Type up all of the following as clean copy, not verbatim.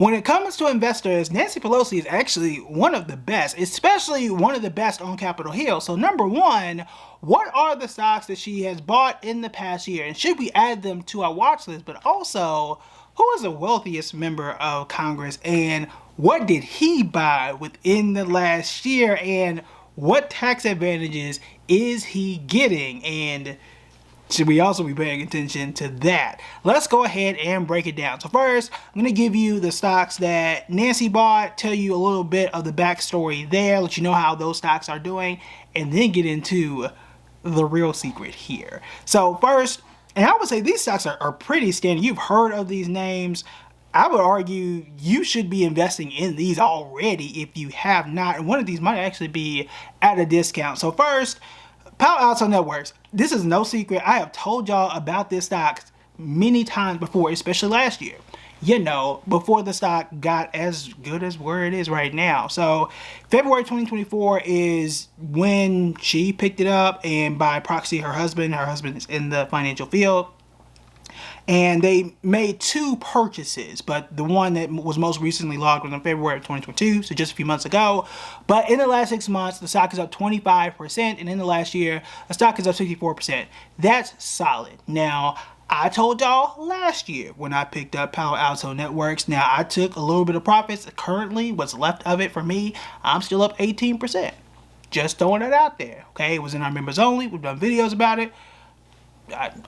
When it comes to investors, Nancy Pelosi is actually one of the best, especially one of the best on Capitol Hill. So number one, what are the stocks that she has bought in the past year? And should we add them to our watch list? But also, who is the wealthiest member of Congress and what did he buy within the last year? And what tax advantages is he getting? And should we also be paying attention to that? Let's go ahead and break it down. So first, I'm going to give you the stocks that Nancy bought, tell you a little bit of the backstory there, let you know how those stocks are doing, and then get into the real secret here. So first, and I would say these stocks are pretty standard. You've heard of these names. I would argue you should be investing in these already if you have not. And one of these might actually be at a discount. So first, Palo Alto Networks. This is no secret. I have told y'all about this stock many times before, especially last year. You know, before the stock got as good as where it is right now. So February 2024 is when she picked it up, and by proxy her husband is in the financial field. And they made two purchases, but the one that was most recently logged was in February of 2022, so just a few months ago. But in the last 6 months, the stock is up 25%, and in the last year, the stock is up 64%. That's solid. Now, I told y'all last year when I picked up Palo Alto Networks. Now, I took a little bit of profits. Currently, what's left of it for me, I'm still up 18%. Just throwing it out there, okay? It was in our members only. We've done videos about it.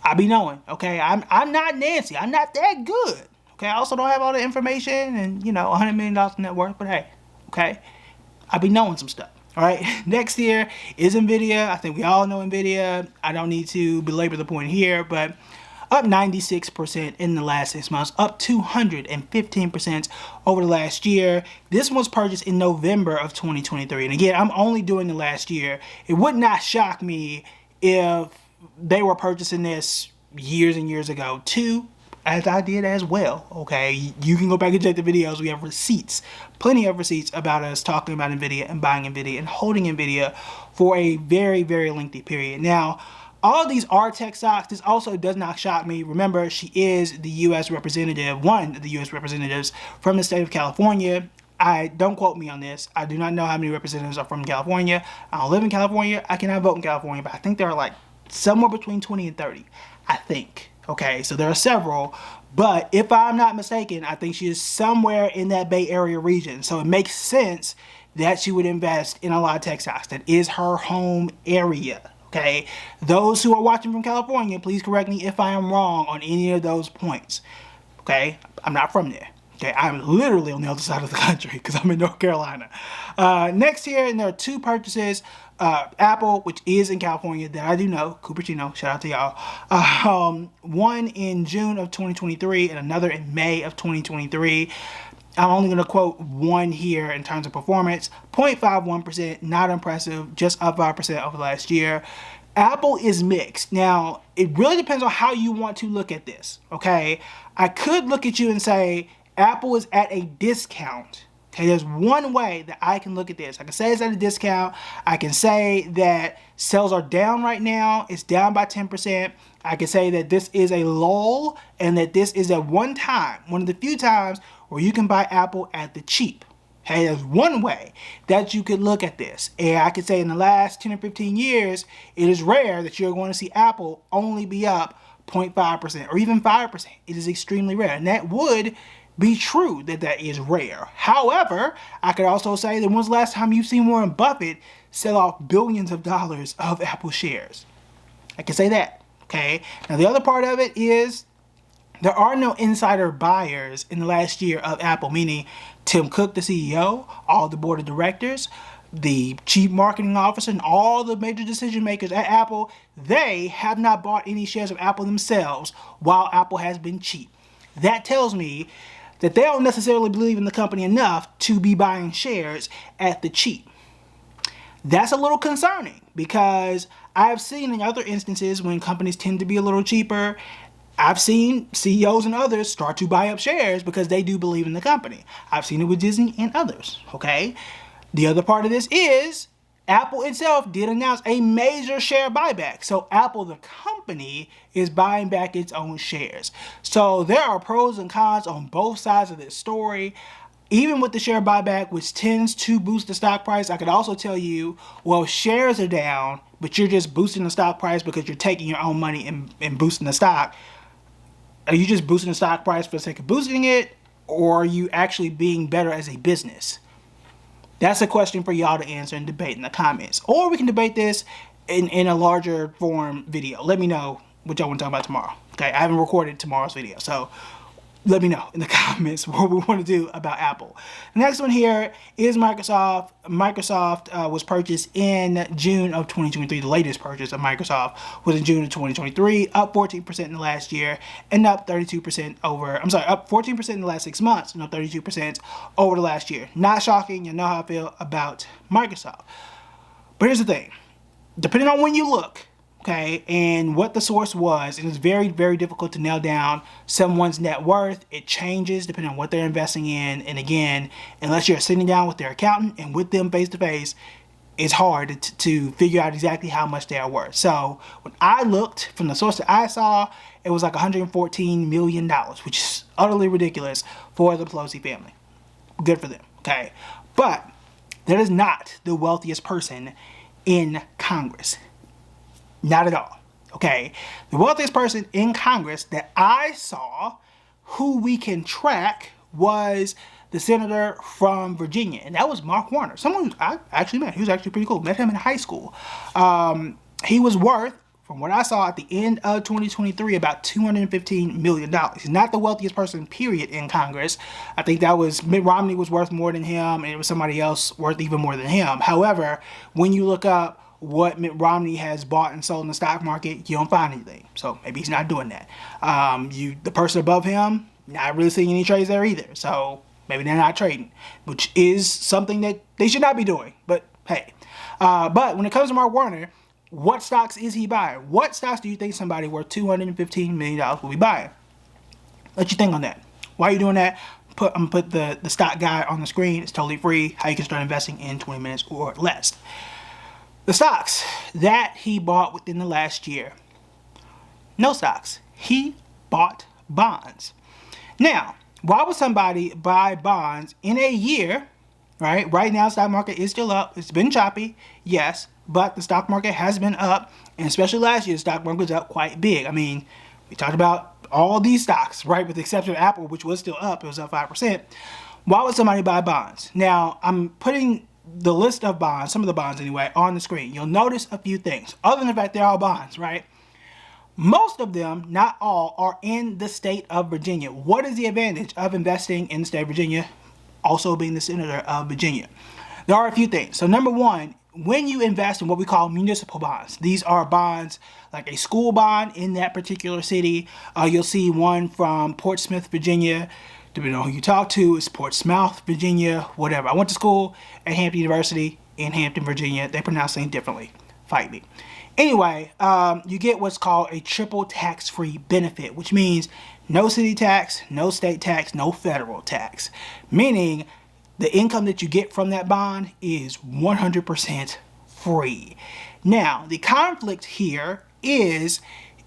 I be knowing, okay? I'm not Nancy. I'm not that good, okay? I also don't have all the information and, you know, $100 million net worth, but hey, okay? I be knowing some stuff, all right? Next here is Nvidia. I think we all know Nvidia. I don't need to belabor the point here, but up 96% in the last 6 months, up 215% over the last year. This was purchased in November of 2023. And again, I'm only doing the last year. It would not shock me if they were purchasing this years and years ago too, as I did as well, okay? You can go back and check the videos. We have receipts, plenty of receipts about us talking about Nvidia and buying Nvidia and holding Nvidia for a very, very lengthy period. Now, all of these are tech stocks. This also does not shock me. Remember, she is the U.S. representative, one of the U.S. representatives from the state of California. Don't quote me on this. I do not know how many representatives are from California. I don't live in California. I cannot vote in California, but I think there are like somewhere between 20 and 30, I think. Okay, so there are several, but if I'm not mistaken, I think she is somewhere in that Bay Area region. So it makes sense that she would invest in a lot of tech stocks. That is her home area. Okay, those who are watching from California, please correct me if I am wrong on any of those points. Okay, I'm not from there. Okay, I'm literally on the other side of the country because I'm in North Carolina. Next here, and there are two purchases. Apple, which is in California, that I do know, Cupertino, shout out to y'all. One in June of 2023 and another in May of 2023. I'm only going to quote one here in terms of performance. 0.51%, not impressive, just up 5% over the last year. Apple is mixed. Now, it really depends on how you want to look at this, okay? I could look at you and say, Apple is at a discount. Okay, there's one way that I can look at this. I can say it's at a discount. I can say that sales are down right now. It's down by 10%. I can say that this is a lull and that this is a one of the few times where you can buy Apple at the cheap. Okay, there's one way that you could look at this. And I could say in the last 10 or 15 years, it is rare that you're going to see Apple only be up 0.5% or even 5%. It is extremely rare. And that would be true that is rare. However, I could also say that when's the last time you've seen Warren Buffett sell off billions of dollars of Apple shares? I can say that, okay? Now, the other part of it is there are no insider buyers in the last year of Apple, meaning Tim Cook, the CEO, all the board of directors, the chief marketing officer, and all the major decision makers at Apple, they have not bought any shares of Apple themselves while Apple has been cheap. That tells me that they don't necessarily believe in the company enough to be buying shares at the cheap. That's a little concerning because I've seen in other instances when companies tend to be a little cheaper, I've seen CEOs and others start to buy up shares because they do believe in the company. I've seen it with Disney and others, okay? The other part of this is Apple itself did announce a major share buyback. So Apple, the company, is buying back its own shares. So there are pros and cons on both sides of this story. Even with the share buyback, which tends to boost the stock price, I could also tell you, well, shares are down, but you're just boosting the stock price because you're taking your own money and boosting the stock. Are you just boosting the stock price for the sake of boosting it, or are you actually being better as a business? That's a question for y'all to answer and debate in the comments. Or we can debate this in a larger form video. Let me know what y'all want to talk about tomorrow. Okay, I haven't recorded tomorrow's video, so let me know in the comments what we want to do about Apple. The next one here is Microsoft. Microsoft was purchased in June of 2023. The latest purchase of Microsoft was in June of 2023, up 14% in the last year and up 32% up 14% in the last 6 months and up 32% over the last year. Not shocking. You know how I feel about Microsoft. But here's the thing. Depending on when you look, okay, and what the source was, it is very, very difficult to nail down someone's net worth. It changes depending on what they're investing in. And again, unless you're sitting down with their accountant and with them face to face, it's hard to figure out exactly how much they are worth. So when I looked from the source that I saw, it was like $114 million, which is utterly ridiculous for the Pelosi family. Good for them, okay? But that is not the wealthiest person in Congress. Not at all, okay? The wealthiest person in Congress that I saw who we can track was the senator from Virginia, and that was Mark Warner. Someone who I actually met. He was actually pretty cool. Met him in high school. He was worth, from what I saw at the end of 2023, about $215 million. He's not the wealthiest person, period, in Congress. I think that was Mitt Romney was worth more than him, and it was somebody else worth even more than him. However, when you look up what Mitt Romney has bought and sold in the stock market, you don't find anything. So maybe he's not doing that. The person above him, not really seeing any trades there either. So maybe they're not trading, which is something that they should not be doing. But hey, but when it comes to Mark Warner, what stocks is he buying? What stocks do you think somebody worth $215 million will be buying? Let you think on that. Why are you doing that? I'm gonna put the stock guide on the screen. It's totally free. How you can start investing in 20 minutes or less. The stocks that he bought within the last year. No stocks. He bought bonds. Now, why would somebody buy bonds in a year, right? Right now, the stock market is still up. It's been choppy, yes, but the stock market has been up, and especially last year, the stock market was up quite big. I mean, we talked about all these stocks, right? With the exception of Apple, which was still up. It was up 5%. Why would somebody buy bonds? Now, I'm putting the list of bonds, some of the bonds anyway, on the screen. You'll notice a few things. Other than the fact they're all bonds, right? Most of them, not all, are in the state of Virginia. What is the advantage of investing in the state of Virginia? Also being the senator of Virginia. There are a few things. So number one, when you invest in what we call municipal bonds, these are bonds like a school bond in that particular city. You'll see one from Portsmouth, Virginia. Depending on who you talk to, it's Portsmouth, Virginia, whatever. I went to school at Hampton University in Hampton, Virginia. They pronounce things differently. Fight me. Anyway, you get what's called a triple tax-free benefit, which means no city tax, no state tax, no federal tax. Meaning the income that you get from that bond is 100% free. Now, the conflict here is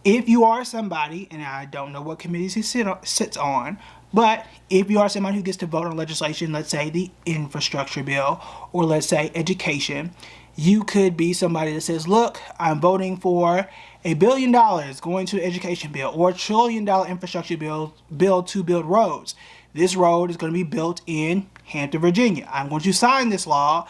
if you are somebody, and I don't know what committees he sits on, but if you are somebody who gets to vote on legislation, let's say the infrastructure bill, or let's say education, you could be somebody that says, look, I'm voting for $1 billion going to the education bill, or $1 trillion infrastructure bill to build roads. This road is going to be built in Hampton, Virginia. I'm going to sign this law,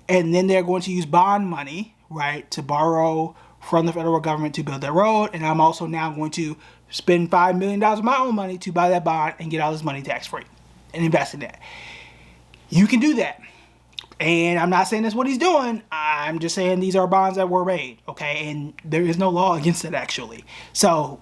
and then they're going to use bond money, right, to borrow from the federal government to build that road, and I'm also now going to spend $5 million of my own money to buy that bond and get all this money tax-free and invest in that. You can do that. And I'm not saying that's what he's doing. I'm just saying these are bonds that were made, okay? And there is no law against it, actually. So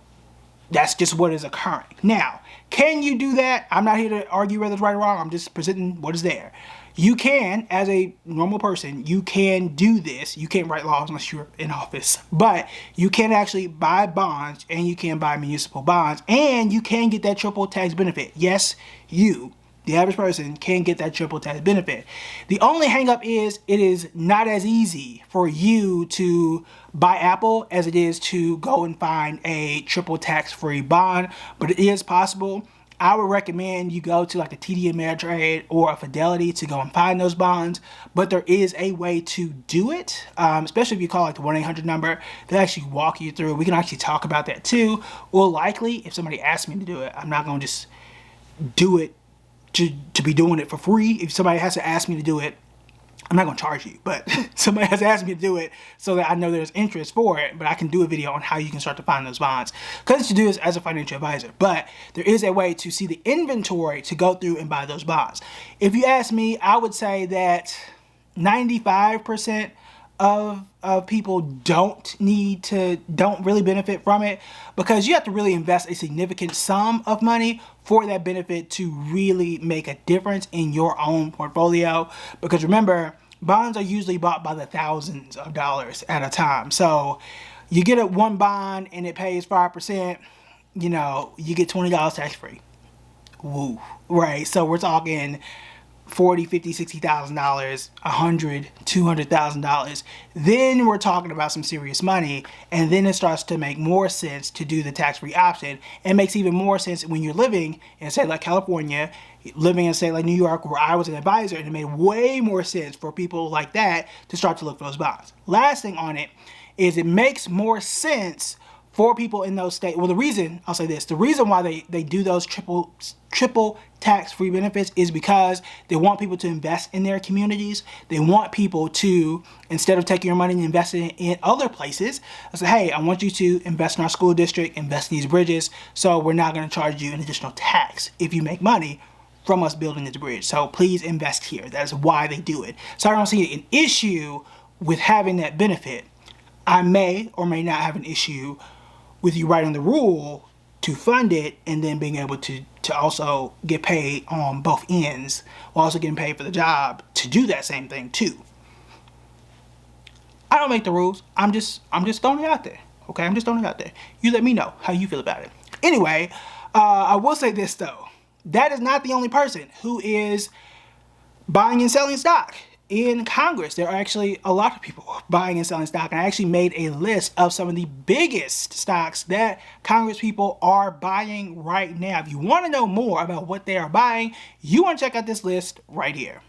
that's just what is occurring. Now, can you do that? I'm not here to argue whether it's right or wrong. I'm just presenting what is there. You can, as a normal person, you can do this. You can't write laws unless you're in office. But you can actually buy bonds, and you can buy municipal bonds, and you can get that triple tax benefit. Yes, you. The average person can get that triple tax benefit. The only hangup is it is not as easy for you to buy Apple as it is to go and find a triple tax-free bond, but it is possible. I would recommend you go to like a TD Ameritrade or a Fidelity to go and find those bonds, but there is a way to do it, especially if you call like the 1-800 number. They actually walk you through. We can actually talk about that too. Or likely, if somebody asks me to do it, I'm not going to just do it to be doing it for free. If somebody has to ask me to do it, I'm not going to charge you, but somebody has asked me to do it so that I know there's interest for it, but I can do a video on how you can start to find those bonds. Because to do this as a financial advisor, but there is a way to see the inventory to go through and buy those bonds. If you ask me, I would say that 95% of people don't really benefit from it, because you have to really invest a significant sum of money for that benefit to really make a difference in your own portfolio. Because remember, bonds are usually bought by the thousands of dollars at a time. So you get a one bond and it pays 5%, you know, you get $20 tax free. Woo, right? So we're talking $40,000, $50,000, $60,000, $100,000, $200,000. Then we're talking about some serious money, and then it starts to make more sense to do the tax-free option. It makes even more sense when you're living in a state like California, living in a state like New York, where I was an advisor, and it made way more sense for people like that to start to look for those bonds. Last thing on it is it makes more sense for people in those states. Well, the reason, I'll say this, the reason why they do those triple tax-free benefits is because they want people to invest in their communities. They want people to, instead of taking your money and investing it in other places, I say, hey, I want you to invest in our school district, invest in these bridges, so we're not going to charge you an additional tax if you make money from us building this bridge. So please invest here. That is why they do it. So I don't see an issue with having that benefit. I may or may not have an issue with you writing the rule to fund it and then being able to also get paid on both ends while also getting paid for the job to do that same thing too. I don't make the rules. I'm just throwing it out there. Okay, I'm just throwing it out there. You let me know how you feel about it. Anyway, I will say this though. That is not the only person who is buying and selling stock. In Congress, there are actually a lot of people buying and selling stock, and I actually made a list of some of the biggest stocks that Congress people are buying right now. If you want to know more about what they are buying, you want to check out this list right here.